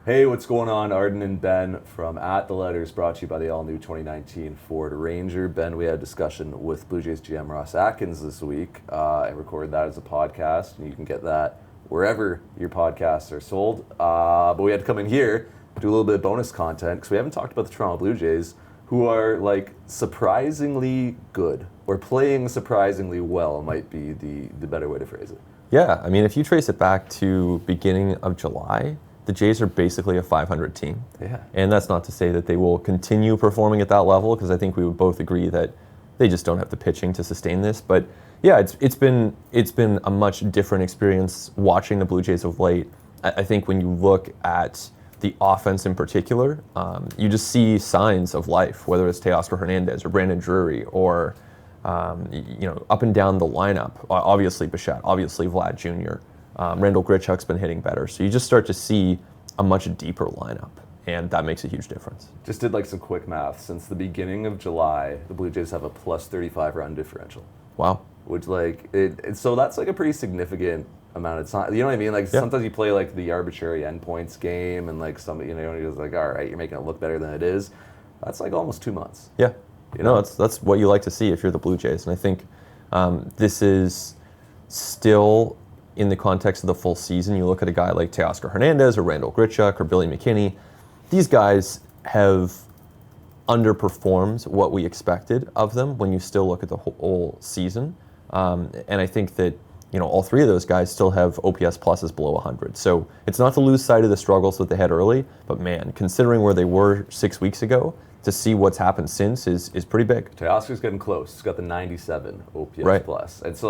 Hey, what's going on? Arden and Ben from At The Letters, brought to you by the all-new 2019 Ford Ranger. Ben, we had a discussion with Blue Jays GM Ross Atkins this week. I recorded that as a podcast, and you can get that wherever your podcasts are sold. But we had to come in here, do a little bit of bonus content, because we haven't talked about the Toronto Blue Jays, who are like surprisingly good, or playing surprisingly well might be the better way to phrase it. Yeah, I mean, if you trace it back to beginning of July, the Jays are basically a 500 team. Yeah. And that's not to say that they will continue performing at that level, because I think we would both agree that they just don't have the pitching to sustain this. But yeah, it's been a much different experience watching the Blue Jays of late. I think when you look at the offense in particular, you just see signs of life, whether it's Teoscar Hernandez or Brandon Drury or up and down the lineup. Obviously Bichette, obviously Vlad Jr., Randall Grichuk's been hitting better. So you just start to see a much deeper lineup, and that makes a huge difference. Just did like some quick math. Since the beginning of July, the Blue Jays have a plus 35 run differential. Wow. Which so that's like a pretty significant amount of time. You know what I mean? Like sometimes you play like the arbitrary endpoints game, and like somebody, you're just like, all right, you're making it look better than it is. That's like almost 2 months. Yeah. That's what you like to see if you're the Blue Jays. And I think this is still, in the context of the full season, you look at a guy like Teoscar Hernandez or Randall Grichuk or Billy McKinney, these guys have underperformed what we expected of them when you still look at the whole season. And I think that, all three of those guys still have OPS pluses below 100. So it's not to lose sight of the struggles that they had early, but man, considering where they were 6 weeks ago, to see what's happened since is pretty big. Teoscar's getting close. He's got the 97 OPS plus. And so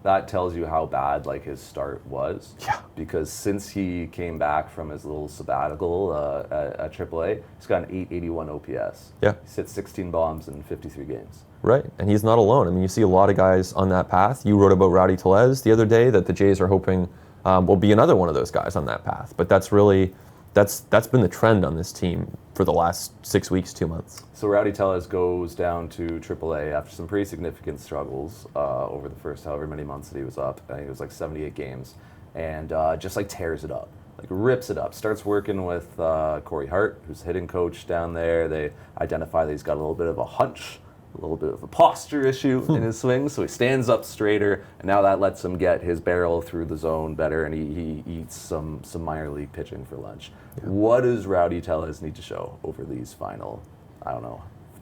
that tells you how bad his start was. Yeah. Because since he came back from his little sabbatical at AAA, he's got an 881 OPS. Yeah. He's hit 16 bombs in 53 games. Right, and he's not alone. I mean, you see a lot of guys on that path. You wrote about Rowdy Tellus the other day, that the Jays are hoping will be another one of those guys on that path. But that's been the trend on this team for the last 6 weeks, 2 months. So Rowdy Tellus goes down to AAA after some pretty significant struggles over the first however many months that he was up. I think it was 78 games, and just tears it up, rips it up. Starts working with Corey Hart, who's hitting coach down there. They identify that he's got a little bit of a hunch, a little bit of a posture issue in his swing, so he stands up straighter, and now that lets him get his barrel through the zone better, and he eats some minor league pitching for lunch. Yeah. What does Rowdy Tellus need to show over these final,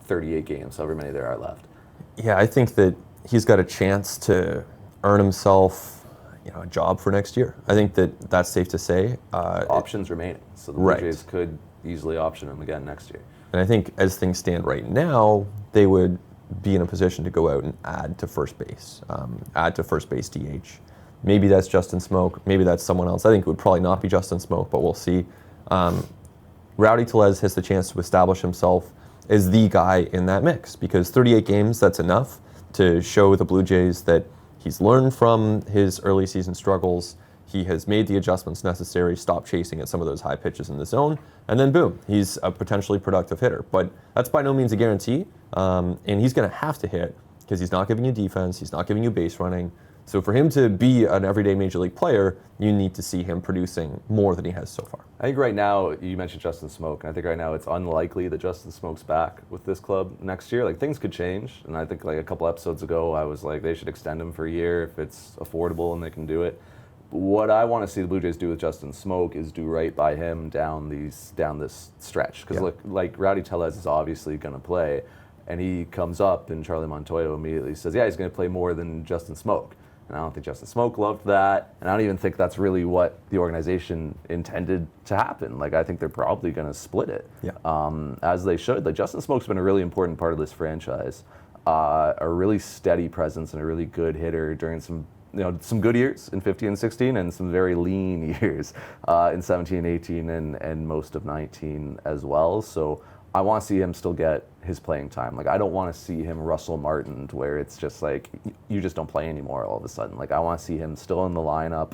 38 games, however many there are left? Yeah, I think that he's got a chance to earn himself a job for next year. I think that that's safe to say. Options remaining, so the Blue Jays could easily option him again next year. And I think as things stand right now, they would be in a position to go out and add to first base DH. Maybe that's Justin Smoak. Maybe that's someone else. I think it would probably not be Justin Smoak, but we'll see. Rowdy Tellus has the chance to establish himself as the guy in that mix, because 38 games, that's enough to show the Blue Jays that he's learned from his early season struggles. He has made the adjustments necessary, stopped chasing at some of those high pitches in the zone, and then boom, he's a potentially productive hitter. But that's by no means a guarantee, and he's going to have to hit, because he's not giving you defense, he's not giving you base running. So for him to be an everyday major league player, you need to see him producing more than he has so far. I think right now, you mentioned Justin Smoak, and I think right now it's unlikely that Justin Smoak's back with this club next year. Things could change, and I think a couple episodes ago, I was like, they should extend him for a year if it's affordable and they can do it. What I want to see the Blue Jays do with Justin Smoak is do right by him down this stretch. Because Rowdy Tellus is obviously going to play, and he comes up, and Charlie Montoyo immediately says, yeah, he's going to play more than Justin Smoak. And I don't think Justin Smoak loved that, and I don't even think that's really what the organization intended to happen. I think they're probably going to split it, as they should. Justin Smoak's been a really important part of this franchise, a really steady presence and a really good hitter during some good years in 15 and 16, and some very lean years in 17, 18, and most of 19 as well. So I want to see him still get his playing time. Like, I don't want to see him Russell Martin, where it's just like you just don't play anymore all of a sudden. Like, I want to see him still in the lineup,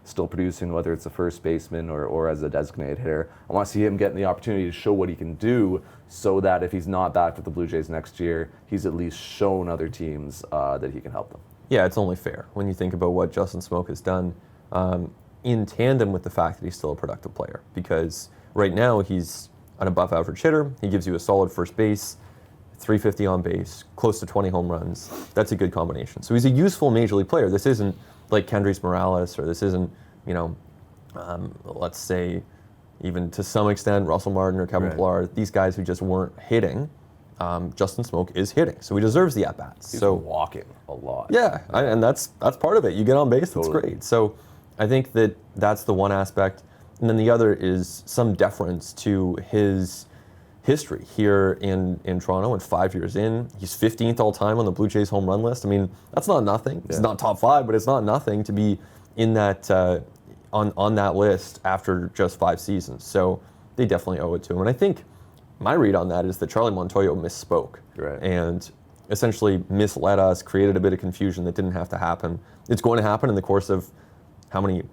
still producing, whether it's a first baseman or as a designated hitter. I want to see him getting the opportunity to show what he can do, so that if he's not back with the Blue Jays next year, he's at least shown other teams that he can help them. Yeah, it's only fair when you think about what Justin Smoak has done in tandem with the fact that he's still a productive player. Because right now he's an above average hitter. He gives you a solid first base, 350 on base, close to 20 home runs. That's a good combination. So he's a useful major league player. This isn't like Kendrys Morales, or this isn't, let's say, even to some extent, Russell Martin or Kevin Pillar, these guys who just weren't hitting. Justin Smoak is hitting, so he deserves the at-bats. He's walking a lot. Yeah, and that's part of it. You get on base, that's great. So I think that's the one aspect. And then the other is some deference to his history here in Toronto, and 5 years in. He's 15th all-time on the Blue Jays home run list. I mean, that's not nothing. Yeah. It's not top 5, but it's not nothing to be in that on that list after just 5 seasons. So they definitely owe it to him. And I think my read on that is that Charlie Montoyo misspoke and essentially misled us, created a bit of confusion that didn't have to happen. It's going to happen in the course of how many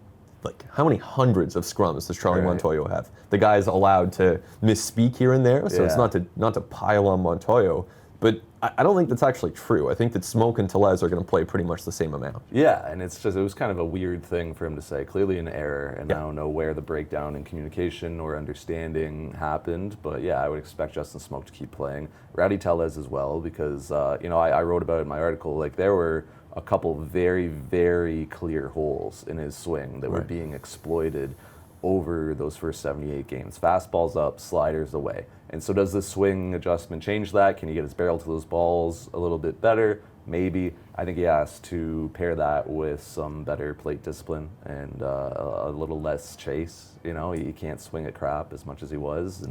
hundreds of scrums does Charlie Montoyo have? The guy's allowed to misspeak here and there, so it's not to pile on Montoyo. But I don't think that's actually true. I think that Smoak and Tellez are going to play pretty much the same amount. Yeah, and it was kind of a weird thing for him to say. Clearly an error, and I don't know where the breakdown in communication or understanding happened. But yeah, I would expect Justin Smoak to keep playing. Rowdy Tellus as well, because I wrote about it in my article. Like, there were a couple very, very clear holes in his swing that were being exploited over those first 78 games. Fastballs up, sliders away. And so does the swing adjustment change that? Can he get his barrel to those balls a little bit better? Maybe. I think he has to pair that with some better plate discipline and a little less chase. He can't swing at crap as much as he was.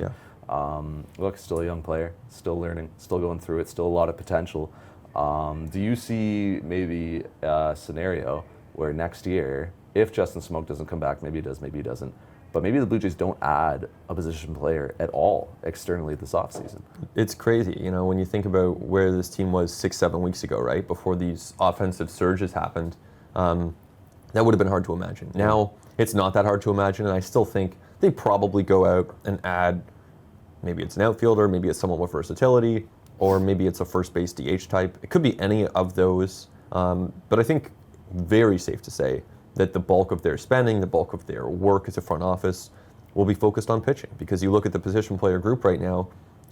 And, look, still a young player, still learning, still going through it, still a lot of potential. Do you see maybe a scenario where next year, if Justin Smoak doesn't come back, maybe he does, maybe he doesn't, but maybe the Blue Jays don't add a position player at all externally this offseason? It's crazy, when you think about where this team was 6-7 weeks ago, right? Before these offensive surges happened, that would have been hard to imagine. Now, it's not that hard to imagine, and I still think they probably go out and add, maybe it's an outfielder, maybe it's someone with versatility, or maybe it's a first base DH type. It could be any of those, but I think very safe to say that the bulk of their spending, the bulk of their work as a front office will be focused on pitching, because you look at the position player group right now,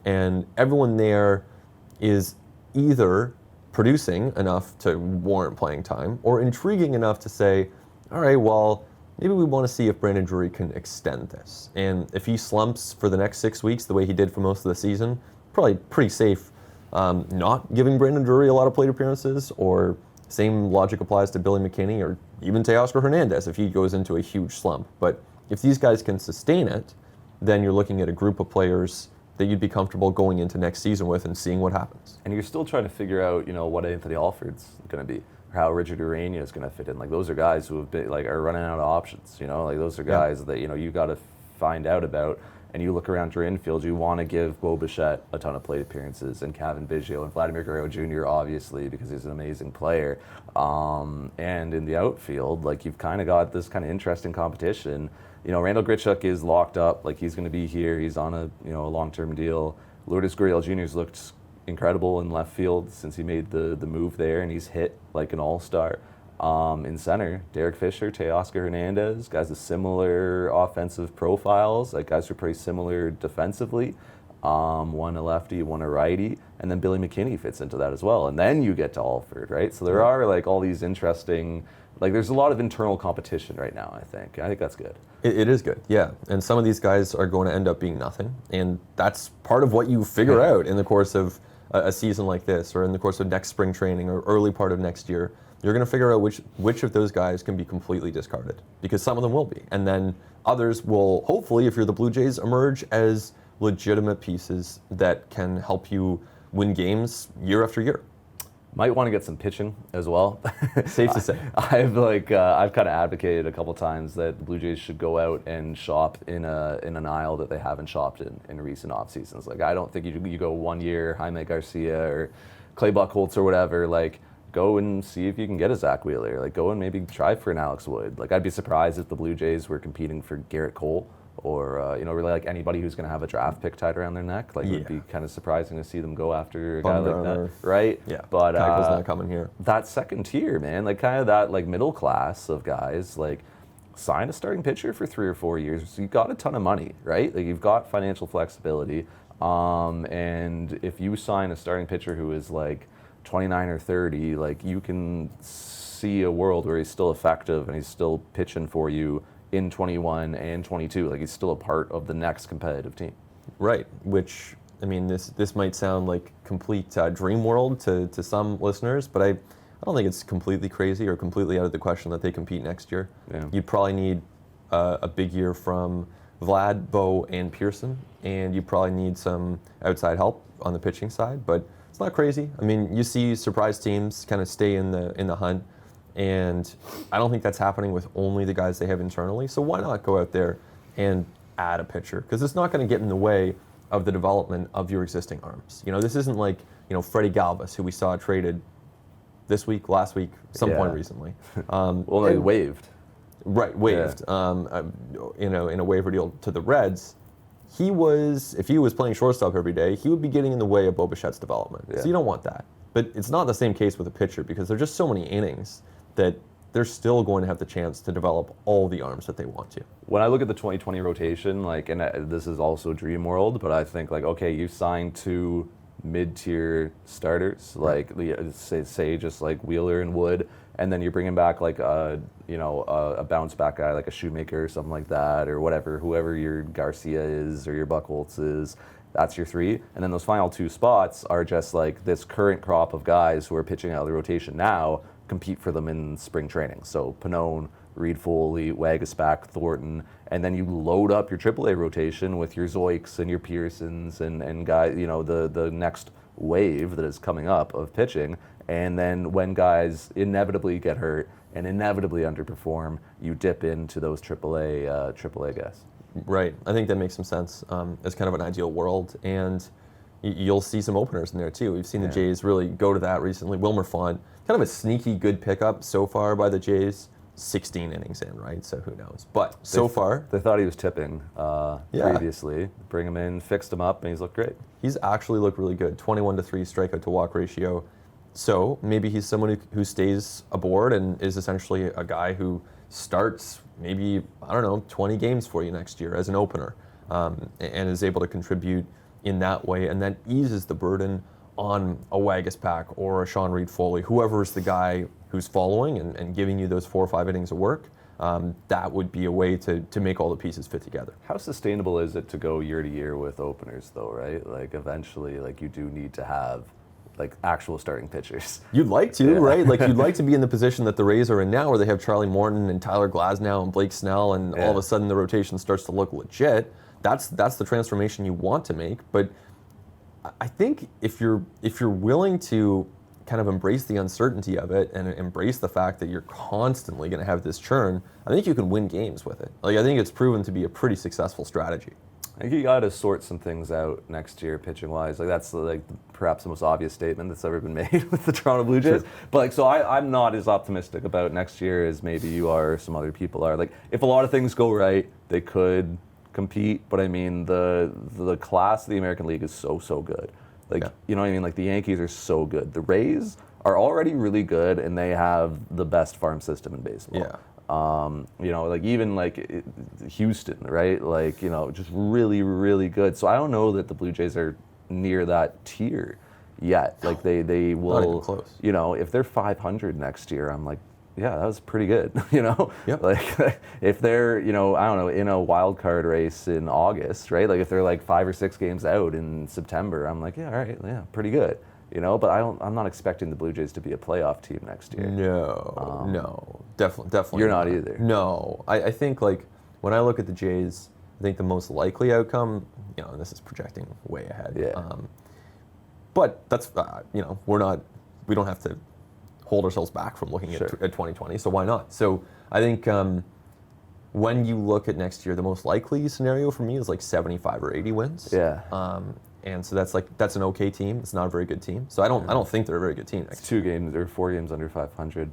and everyone there is either producing enough to warrant playing time or intriguing enough to say, all right, well, maybe we want to see if Brandon Drury can extend this. And if he slumps for the next 6 weeks the way he did for most of the season, probably pretty safe not giving Brandon Drury a lot of plate appearances, or same logic applies to Billy McKinney or even Teoscar Hernandez if he goes into a huge slump. But if these guys can sustain it, then you're looking at a group of players that you'd be comfortable going into next season with and seeing what happens. And you're still trying to figure out, what Anthony Alford's going to be, or how Richard Urania is going to fit in. Like, those are guys who have been, are running out of options. Like, those are guys that you got to find out about. And you look around your infield, you want to give Bo Bichette a ton of plate appearances, and Cavan Biggio, and Vladimir Guerrero Jr., obviously, because he's an amazing player. And in the outfield, you've kind of got this kind of interesting competition. Randall Grichuk is locked up. He's going to be here. He's on a long-term deal. Lourdes Gurriel Jr.'s looked incredible in left field since he made the move there, and he's hit like an all-star. In center, Derek Fisher, Teoscar Hernandez, guys with similar offensive profiles, guys who are pretty similar defensively. One a lefty, one a righty, and then Billy McKinney fits into that as well. And then you get to Alford, right? So there are all these interesting, there's a lot of internal competition right now, I think. I think that's good. It is good, yeah. And some of these guys are going to end up being nothing, and that's part of what you figure out in the course of a season like this, or in the course of next spring training or early part of next year. You're going to figure out which of those guys can be completely discarded, because some of them will be. And then others will, hopefully, if you're the Blue Jays, emerge as legitimate pieces that can help you win games year after year. Might want to get some pitching as well. Safe to say. I've kind of advocated a couple times that the Blue Jays should go out and shop in an aisle that they haven't shopped in recent off seasons. Like I don't think you go 1 year Jaime Garcia or Clay Buchholz or whatever. Like go and see if you can get a Zach Wheeler. Like go and maybe try for an Alex Wood. Like I'd be surprised if the Blue Jays were competing for Garrett Cole. Or really like anybody who's going to have a draft pick tied around their neck. Like it would be kind of surprising to see them go after a guy like that, right? Yeah, but Keuchel's not coming here. That second tier, man, like kind of that like middle class of guys, like sign a starting pitcher for 3 or 4 years. So you've got a ton of money, right? Like you've got financial flexibility, and if you sign a starting pitcher who is like 29 or 30, like you can see a world where he's still effective and he's still pitching for you in 21 and 22, like he's still a part of the next competitive team. Right, which, I mean, this might sound like complete dream world to some listeners, but I don't think it's completely crazy or completely out of the question that they compete next year. Yeah. You'd probably need a big year from Vlad, Bo, and Pearson, and you probably need some outside help on the pitching side, but it's not crazy. I mean, you see surprise teams kind of stay in the hunt. And I don't think that's happening with only the guys they have internally. So why not go out there and add a pitcher? Because it's not going to get in the way of the development of your existing arms. You know, this isn't like, Freddie Galvis, who we saw traded this week, last week, some point recently. Well, they waived. Right, waived. Yeah. In a waiver deal to the Reds. If he was playing shortstop every day, he would be getting in the way of Bo Bichette's development. Yeah. So you don't want that. But it's not the same case with a pitcher because there's just so many innings that they're still going to have the chance to develop all the arms that they want to. When I look at the 2020 rotation, like, and this is also dream world, but I think like, okay, you signed 2 mid-tier starters, like say just like Wheeler and Wood, and then you're bringing back like a bounce back guy like a Shoemaker or something like that, or whoever your Garcia is or your Buchholz is. That's your 3. And then those final 2 spots are just like this current crop of guys who are pitching out of the rotation now, compete for them in spring training. So Pannone, Reed Foley, Wagasback, Thornton, and then you load up your AAA rotation with your Zoiks and your Pearsons and guys, the next wave that is coming up of pitching. And then when guys inevitably get hurt and inevitably underperform, you dip into those AAA guys. Right. I think that makes some sense. It's kind of an ideal world. And you'll see some openers in there too. We've seen the Jays really go to that recently. Wilmer Font, kind of a sneaky good pickup so far by the Jays. 16 innings in, right? So who knows? But so far, they thought he was tipping previously. Bring him in, fixed him up, and he's looked great. He's actually looked really good. 21-3 strikeout to walk ratio. So maybe he's someone who stays aboard and is essentially a guy who starts maybe 20 games for you next year as an opener, and is able to contribute in that way, and that eases the burden on a Wagasback or a Sean Reed Foley, whoever is the guy who's following and giving you those 4 or 5 innings of work. That would be a way to make all the pieces fit together. How sustainable is it to go year to year with openers though, right? Like eventually, like you do need to have like actual starting pitchers. You'd like to, right? Like you'd like to be in the position that the Rays are in now, where they have Charlie Morton and Tyler Glasnow and Blake Snell, and all of a sudden the rotation starts to look legit. That's the transformation you want to make. But I think if you're willing to kind of embrace the uncertainty of it and embrace the fact that you're constantly going to have this churn, I think you can win games with it. Like I think it's proven to be a pretty successful strategy. I think you got to sort some things out next year, pitching wise. Like that's like perhaps the most obvious statement that's ever been made with the Toronto Blue Jays. Sure. But like, so I'm not as optimistic about next year as maybe you are, or some other people are. Like, if a lot of things go right, they could compete. But I mean, the class of the American League is so good. Like, you know what I mean? Like the Yankees are so good. The Rays are already really good, and they have the best farm system in baseball. Yeah. Like even like Houston, right? Like, just really, really good. So I don't know that the Blue Jays are near that tier yet. Like they will, not even close. If they're 500 next year, I'm like, yeah, that was pretty good. Yep. Like if they're, in a wild card race in August, right? Like if they're like 5 or 6 games out in September, I'm like, yeah, all right, yeah, pretty good. But I'm not expecting the Blue Jays to be a playoff team next year. No, definitely. You're not either. No, I think like when I look at the Jays, I think the most likely outcome, and this is projecting way ahead. Yeah. But that's, we're not we don't have to hold ourselves back from looking Sure. at 2020. So why not? So I think when you look at next year, the most likely scenario for me is like 75 or 80 wins. Yeah. And so that's an okay team. It's not a very good team. So I don't think they're a very good team next It's 2 games or 4 games under 500.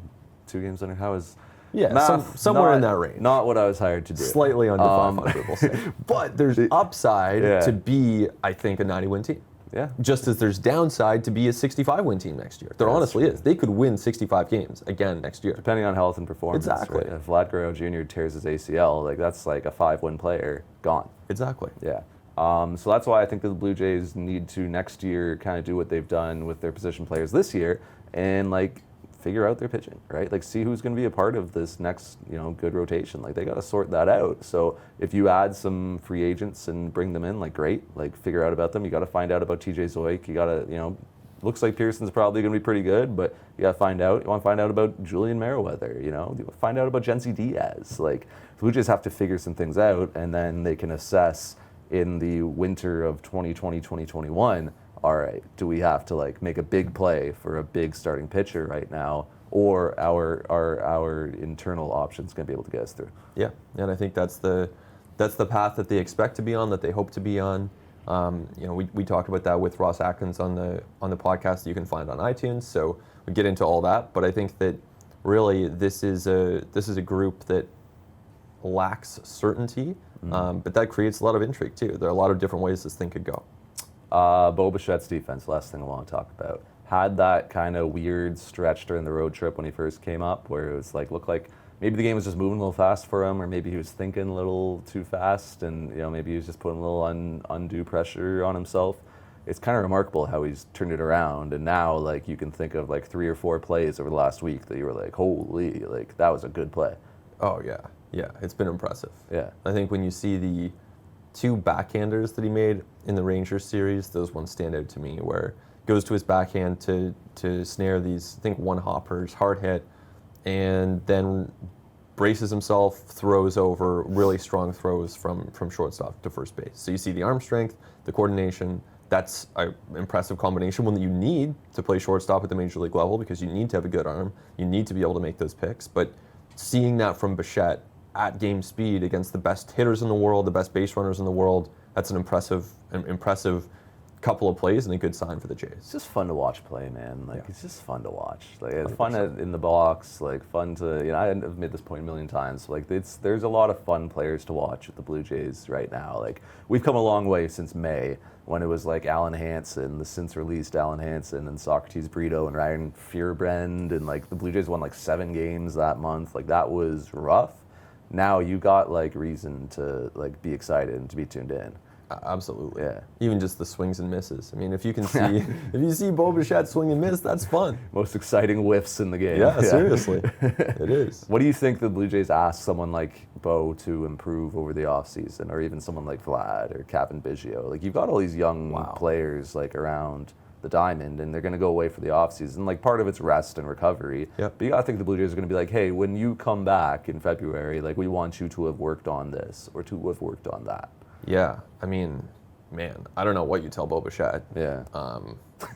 2 games under. How is Yeah, math? somewhere in that range. Not what I was hired to do. Slightly under 500, we'll say. But there's upside Yeah. to be, I think, a 90-win team. Yeah. Just as there's downside to be a 65-win team next year. There honestly is. They could win 65 games again next year. Depending on health and performance. Exactly. Right? If Vlad Guerrero Jr. tears his ACL, like that's like a 5-win player gone. Exactly. Yeah. So that's why I think that the Blue Jays need to next year kind of do what they've done with their position players this year and like figure out their pitching, right? Like see who's going to be a part of this next, good rotation. Like they got to sort that out. So if you add some free agents and bring them in, like great, like figure out about them. You got to find out about TJ Zoik. You got to, looks like Pearson's probably going to be pretty good, but you got to find out. You want to find out about Julian Merriweather, find out about Jency Diaz. Like the Blue Jays have to figure some things out and then they can assess in the winter of 2020, 2021, all right, do we have to like make a big play for a big starting pitcher right now, or our internal options going to be able to get us through? Yeah, and I think that's the path that they expect to be on, that they hope to be on. We talked about that with Ross Atkins on the podcast that you can find on iTunes. So we get into all that, but I think that really this is a group that lacks certainty, but that creates a lot of intrigue too. There are a lot of different ways this thing could go. Bo Bichette's defense, last thing I want to talk about, had that kind of weird stretch during the road trip when he first came up where it was like, looked like maybe the game was just moving a little fast for him, or maybe he was thinking a little too fast and maybe he was just putting a little undue pressure on himself. It's kind of remarkable how he's turned it around, and now like you can think of like 3 or 4 plays over the last week that you were like, holy, like that was a good play. Oh yeah, it's been impressive. Yeah. I think when you see the 2 backhanders that he made in the Rangers series, those ones stand out to me, where he goes to his backhand to snare these, I think, one-hoppers, hard hit, and then braces himself, throws over, really strong throws from shortstop to first base. So you see the arm strength, the coordination. That's an impressive combination, one that you need to play shortstop at the major league level, because you need to have a good arm. You need to be able to make those picks. But seeing that from Bichette at game speed against the best hitters in the world, the best base runners in the world, that's an impressive couple of plays and a good sign for the Jays. It's just fun to watch play, man. Like, It's just fun to watch. Like, it's 100%. fun in the box, like fun to, I've made this point a million times. Like, there's a lot of fun players to watch with the Blue Jays right now. Like, we've come a long way since May, when it was like Alan Hansen, the since released Alan Hansen, and Socrates Brito and Ryan Fierbrand, and like the Blue Jays won like 7 games that month. Like, that was rough. Now you got like reason to like be excited and to be tuned in. Absolutely. Yeah. Even just the swings and misses. I mean, if you see Bo Bichette swing and miss, that's fun. Most exciting whiffs in the game. Yeah, seriously. It is. What do you think the Blue Jays ask someone like Bo to improve over the offseason, or even someone like Vlad or Kevin Biggio? Like, you've got all these young players like around the diamond, and they're going to go away for the offseason. Like, part of it's rest and recovery. Yep. But you got to think the Blue Jays are going to be like, hey, when you come back in February, like, we want you to have worked on this or to have worked on that. Yeah. I mean, man, I don't know what you tell Bo Bichette. Yeah.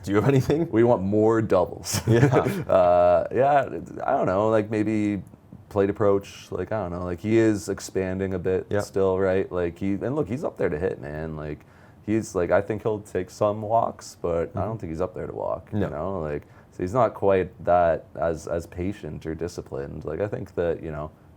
Do you have anything? We want more doubles. Yeah. Yeah, I don't know, like maybe plate approach, like, I don't know, like he is expanding a bit still, right? Like he's up there to hit, man. Like he's like, I think he'll take some walks, but I don't think he's up there to walk, No. like, so he's not quite that as patient or disciplined. Like, I think that,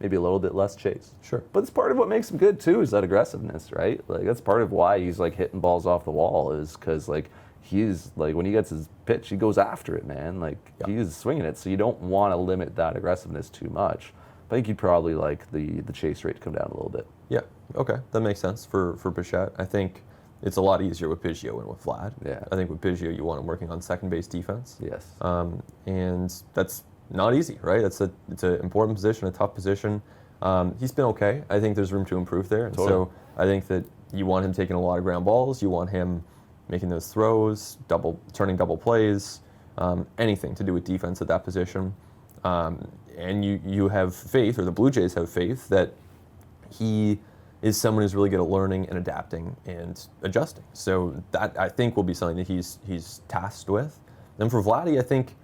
maybe a little bit less chase. Sure. But it's part of what makes him good too, is that aggressiveness, right? Like, that's part of why he's like hitting balls off the wall, is because like he's like, when he gets his pitch, he goes after it, man. Like he's swinging it, so you don't want to limit that aggressiveness too much. I think you'd probably like the chase rate to come down a little bit. Yeah. Okay. That makes sense for Bichette. I think it's a lot easier with Biggio and with Vlad. Yeah. I think with Biggio, you want him working on second base defense. Yes. And that's not easy, right? It's an important position, a tough position. He's been okay. I think there's room to improve there. And so I think that you want him taking a lot of ground balls. You want him making those throws, turning double plays, anything to do with defense at that position. And you have faith, or the Blue Jays have faith, that he is someone who's really good at learning and adapting and adjusting. So that, I think, will be something that he's tasked with. And for Vladdy, I think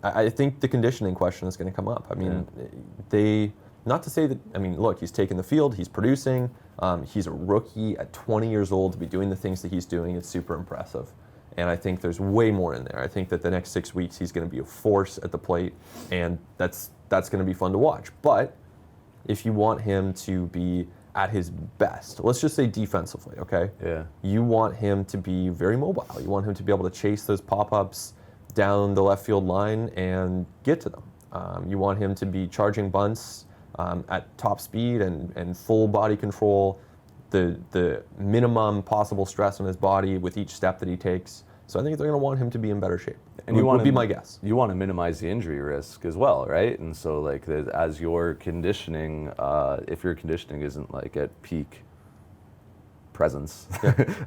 I think the conditioning question is going to come up. I mean, not to say that, I mean, look, he's taken the field, he's producing, he's a rookie at 20 years old to be doing the things that he's doing. It's super impressive. And I think there's way more in there. I think that the next 6 weeks he's going to be a force at the plate, and that's going to be fun to watch. But if you want him to be at his best, let's just say defensively, okay? Yeah. You want him to be very mobile. You want him to be able to chase those pop-ups down the left field line and get to them. You want him to be charging bunts at top speed and full body control, the minimum possible stress on his body with each step that he takes. So I think they're going to want him to be in better shape. And would be my guess. You want to minimize the injury risk as well, right? And so like as your conditioning, if your conditioning isn't like at peak presence,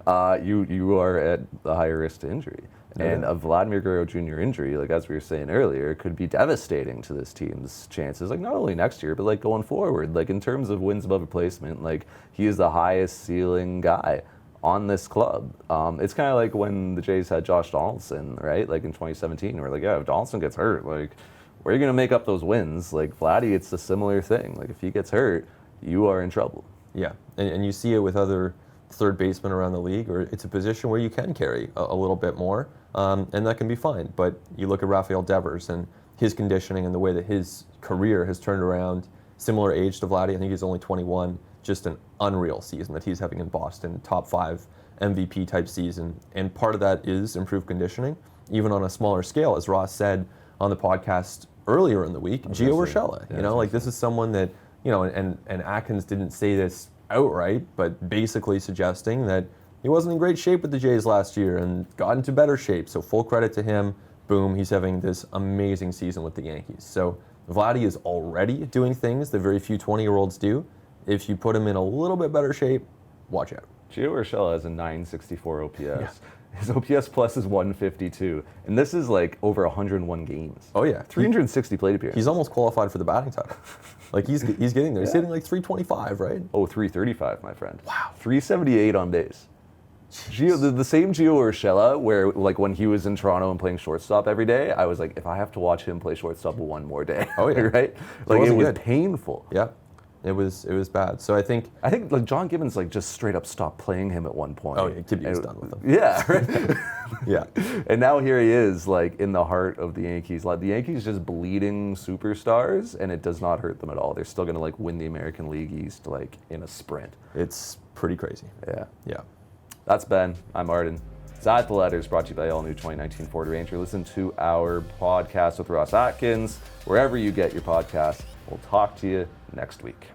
you are at a higher risk to injury. And a Vladimir Guerrero Jr. injury, like as we were saying earlier, could be devastating to this team's chances, like not only next year, but like going forward. Like in terms of wins above replacement, like he is the highest ceiling guy on this club. It's kind of like when the Jays had Josh Donaldson, right? Like in 2017, we're like, yeah, if Donaldson gets hurt, like where are you going to make up those wins? Like Vladdy, it's a similar thing. Like if he gets hurt, you are in trouble. Yeah, and you see it with other third basemen around the league, or it's a position where you can carry a little bit more, and that can be fine. But you look at Rafael Devers and his conditioning and the way that his career has turned around, similar age to Vladdy, I think he's only 21, just an unreal season that he's having in Boston, top 5 MVP type season. And part of that is improved conditioning, even on a smaller scale, as Ross said on the podcast earlier in the week, Gio Urshela. Yeah, you know, like this is someone that, you know, and Atkins didn't say this outright, but basically suggesting that he wasn't in great shape with the Jays last year and got into better shape. So full credit to him. Boom, he's having this amazing season with the Yankees. So Vladdy is already doing things that very few 20-year-olds do. If you put him in a little bit better shape, watch out. Gio Urshela has a 964 OPS. Yeah. His OPS plus is 152. And this is like over 101 games. Oh, yeah. 360 plate appearances. He's almost qualified for the batting title. Like, he's getting there. He's hitting like 325, right? Oh, 335, my friend. Wow. 378 on base. The same Gio Urshela, where like when he was in Toronto and playing shortstop every day, I was like, if I have to watch him play shortstop one more day, oh yeah, right? Like it was good. Painful. Yeah, it was bad. So I think like John Gibbons like just straight up stopped playing him at one point. Oh yeah, Gibby was done with him. Yeah, right? Yeah. And now here he is, like in the heart of the Yankees. Like the Yankees just bleeding superstars, and it does not hurt them at all. They're still gonna like win the American League East like in a sprint. It's pretty crazy. Yeah. Yeah. That's Ben. I'm Arden. It's At The Letters, brought to you by all new 2019 Ford Ranger. Listen to our podcast with Ross Atkins, wherever you get your podcasts. We'll talk to you next week.